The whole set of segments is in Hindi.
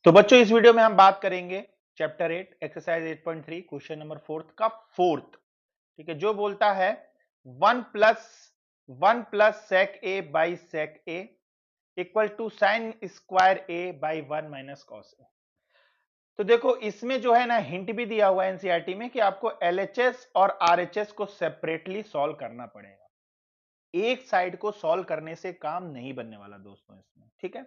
तो बच्चों इस वीडियो में हम बात करेंगे chapter 8 exercise 8.3 question number fourth का फोर्थ। ठीक है, जो बोलता है one plus sec A by sec A equal to sine square A by 1 - cos A. तो देखो इसमें जो है ना हिंट भी दिया हुआ है एनसीईआरटी में कि आपको एलएचएस और आरएचएस को सेपरेटली सॉल्व करना पड़ेगा। एक साइड को सॉल्व करने से काम नहीं बनने वाला दोस्तों इसमें। ठीक है,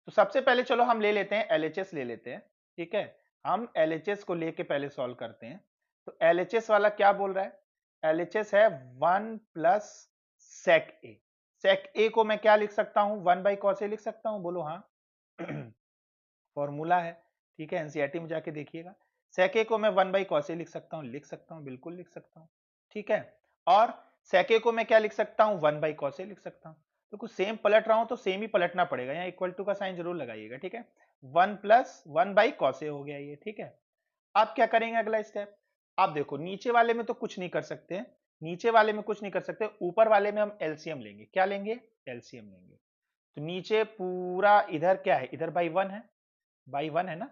तो सबसे पहले चलो हम ले लेते हैं एलएचएस ले लेते हैं। ठीक है, हम एलएचएस को लेके पहले सॉल्व करते हैं। तो एलएचएस वाला क्या बोल रहा है? एलएचएस है 1 + सेक ए। सेक ए को मैं क्या लिख सकता हूं? 1/कॉस ए लिख सकता हूं, बोलो हाँ। फॉर्मूला है, ठीक है, एनसीईआरटी में जाके देखिएगा। सेक ए को मैं 1/कॉस ए लिख सकता हूं, बिल्कुल लिख सकता हूं। ठीक है, और सेक ए को मैं क्या लिख सकता हूं? 1/कॉस ए लिख सकता हूं। तो कुछ सेम पलट रहा हूं तो सेम ही पलटना पड़ेगा, यहाँ इक्वल टू का साइन जरूर लगाइएगा। ठीक है, 1 + 1/कॉस ए हो गया ये। ठीक है, आप क्या करेंगे अगला स्टेप? आप देखो नीचे वाले में तो कुछ नहीं कर सकते, नीचे वाले में कुछ नहीं कर सकते, ऊपर वाले में हम एलसीएम लेंगे। क्या लेंगे? एलसीएम लेंगे। तो नीचे पूरा इधर क्या है? इधर बाई 1 है, बाई 1 है ना।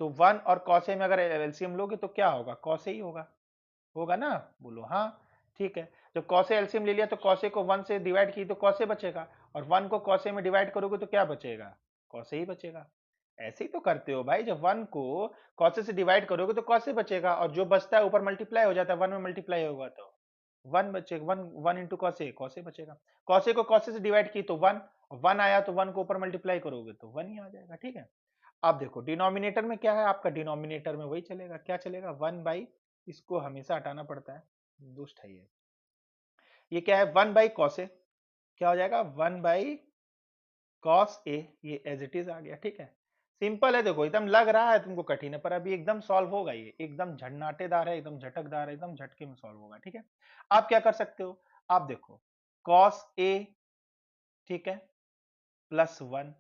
तो 1 और कॉस ए में अगर एलसीएम लोगे तो क्या होगा? कॉस ए ही होगा, होगा ना, बोलो हाँ। ठीक है, जब कॉस ए एलसीएम ले लिया तो कॉस ए को 1 से डिवाइड की तो कॉस ए बचेगा, और 1 को कॉस ए में डिवाइड करोगे तो क्या बचेगा? कॉस ए ही बचेगा। ऐसे ही तो करते हो भाई, जब 1 को कॉस ए से डिवाइड करोगे तो कॉस ए बचेगा, और जो बचता है ऊपर मल्टीप्लाई हो जाता है, 1 में मल्टीप्लाई होगा तो 1 बचेगा। 1 इंटू कॉस ए बचेगा। कॉस ए को कॉस ए से डिवाइड की तो 1, 1 आया तो 1 को ऊपर मल्टीप्लाई करोगे तो 1 ही आ जाएगा। ठीक है, अब देखो डिनोमिनेटर में क्या है आपका? डिनोमिनेटर में वही चलेगा, क्या चलेगा? 1 इसको हमेशा हटाना पड़ता है, दुष्ट है ये क्या है? 1/कॉस ए, क्या हो जाएगा? 1/कॉस ए, ये एज इट इज आ गया। ठीक है, सिंपल है। देखो एकदम लग रहा है तुमको कठिन है, पर अभी एकदम सॉल्व होगा, ये एकदम झन्नाटेदार है, एकदम झटकदार है, एकदम झटके में सॉल्व होगा। ठीक है, आप क्या कर सकते हो? आप देखो कॉस ए, ठीक है, +1।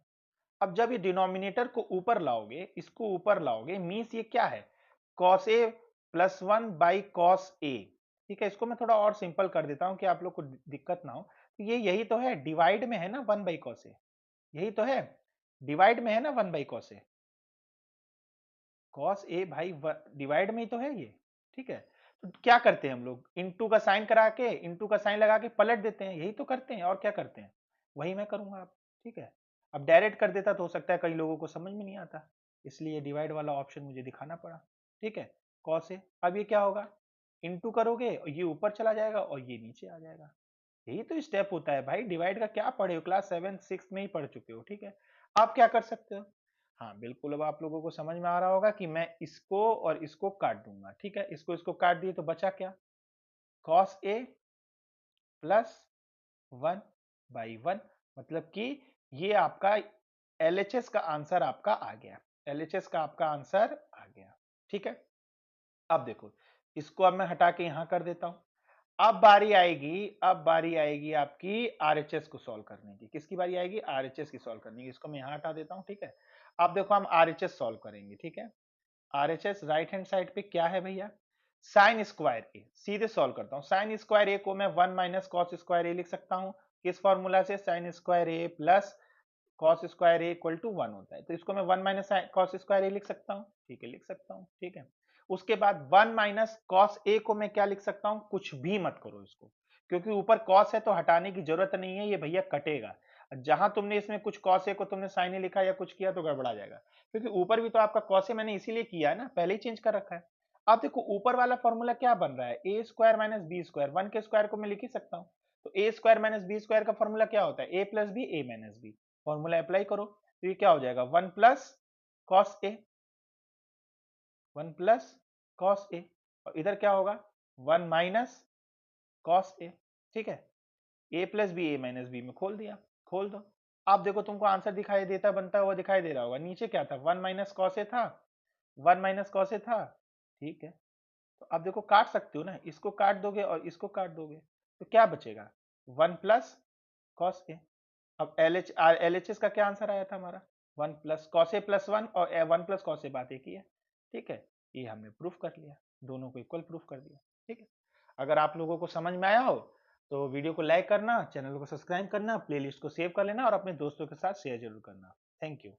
अब जब ये डिनोमिनेटर को ऊपर लाओगे, इसको ऊपर लाओगे, मीन्स ये क्या है? कॉस ए +1/कॉस ए। ठीक है, इसको मैं थोड़ा और सिंपल कर देता हूं कि आप लोग को दिक्कत ना हो। तो ये यही तो है, डिवाइड में है ना 1/कॉस ए, यही तो है, डिवाइड में है ना 1/कॉस ए। कॉस ए भाई डिवाइड में ही तो है ये। ठीक है, तो क्या करते हैं हम लोग? इंटू का साइन करा के, इंटू का साइन लगा के पलट देते हैं, यही तो करते हैं, और क्या करते हैं? वही मैं करूंगा आप। ठीक है, अब डायरेक्ट कर देता तो हो सकता है कई लोगों को समझ में नहीं आता, इसलिए डिवाइड वाला ऑप्शन मुझे दिखाना पड़ा। ठीक है, कॉस ए, अब ये क्या होगा? इंटू करोगे और ये ऊपर चला जाएगा और ये नीचे आ जाएगा। यही तो स्टेप होता है भाई, डिवाइड का क्या पढ़े हो? क्लास 7 6 में ही पढ़ चुके हो। ठीक है, आप क्या कर सकते हो? हाँ बिल्कुल, अब आप लोगों को समझ में आ रहा होगा कि मैं इसको और इसको काट दूंगा। ठीक है, इसको इसको काट दिए तो बचा क्या? कॉस ए +1/1, मतलब कि ये आपका एलएचएस का आंसर आपका आ गया, एलएचएस का आपका आंसर आ गया। ठीक है, अब देखो इसको अब मैं हटा के यहां कर देता हूं। अब बारी आएगी आपकी आरएचएस को सॉल्व करने की। किसकी बारी आएगी? आरएचएस की सॉल्व करने की। इसको मैं यहां हटा देता हूं। ठीक है, अब देखो हम आरएचएस सॉल्व करेंगे। ठीक है, आरएचएस राइट हैंड साइड पे क्या है भैया? साइन स्क्वायर ए। सीधे सॉल्व करता हूं, साइन स्क्वायर ए को मैं 1 - कॉस स्क्वायर ए लिख सकता हूं। किस फॉर्मूला से? Sine square A plus cos square A equal to 1 होता है, तो इसको मैं 1 - कॉस स्क्वायर ए लिख सकता हूं। ठीक है, लिख सकता हूं। ठीक है, उसके बाद 1 - कॉस ए को मैं क्या लिख सकता हूं? कुछ भी मत करो इसको, क्योंकि ऊपर कॉस है तो हटाने की जरूरत नहीं है, ये भैया कटेगा। जहां तुमने इसमें कुछ कॉस ए को तुमने साइन ए लिखा या कुछ किया तो गड़बड़ा जाएगा, क्योंकि ऊपर भी तो आपका कॉस ए मैंने इसीलिए किया है ना, पहले ही चेंज कर रखा है। अब देखो ऊपर वाला फॉर्मूला क्या बन रहा है? ए स्क्वायर माइनस बी स्क्वायर, 1 के स्क्वायर को मैं लिख ही सकता हूँ। तो ए स्क्वायर माइनस बी स्क्वायर का फॉर्मूला क्या होता है? ए प्लस बी, ए माइनस बी। फॉर्मूला अप्लाई करो तो ये क्या हो जाएगा? 1 + कॉस ए, और इधर क्या होगा? 1 - कॉस ए। ठीक है, ए प्लस बी, ए माइनस बी में खोल दिया, खोल दो। आप देखो तुमको आंसर दिखाई देता बनता हुआ दिखाई दे रहा होगा। नीचे क्या था? 1 - कॉस ए था, 1 - कॉस ए था। ठीक है, तो आप देखो काट सकते हो ना, इसको काट दोगे और इसको काट दोगे तो क्या बचेगा? 1 + कॉस ए। अब एल एच एस का क्या आंसर आया था हमारा? 1 + कॉस ए +1, और 1 + कॉस ए बात एक ही है। ठीक है, ये हमने प्रूफ कर लिया, दोनों को इक्वल प्रूफ कर दिया। ठीक है, अगर आप लोगों को समझ में आया हो तो वीडियो को लाइक करना, चैनल को सब्सक्राइब करना, प्लेलिस्ट को सेव कर लेना और अपने दोस्तों के साथ शेयर जरूर करना। Thank you.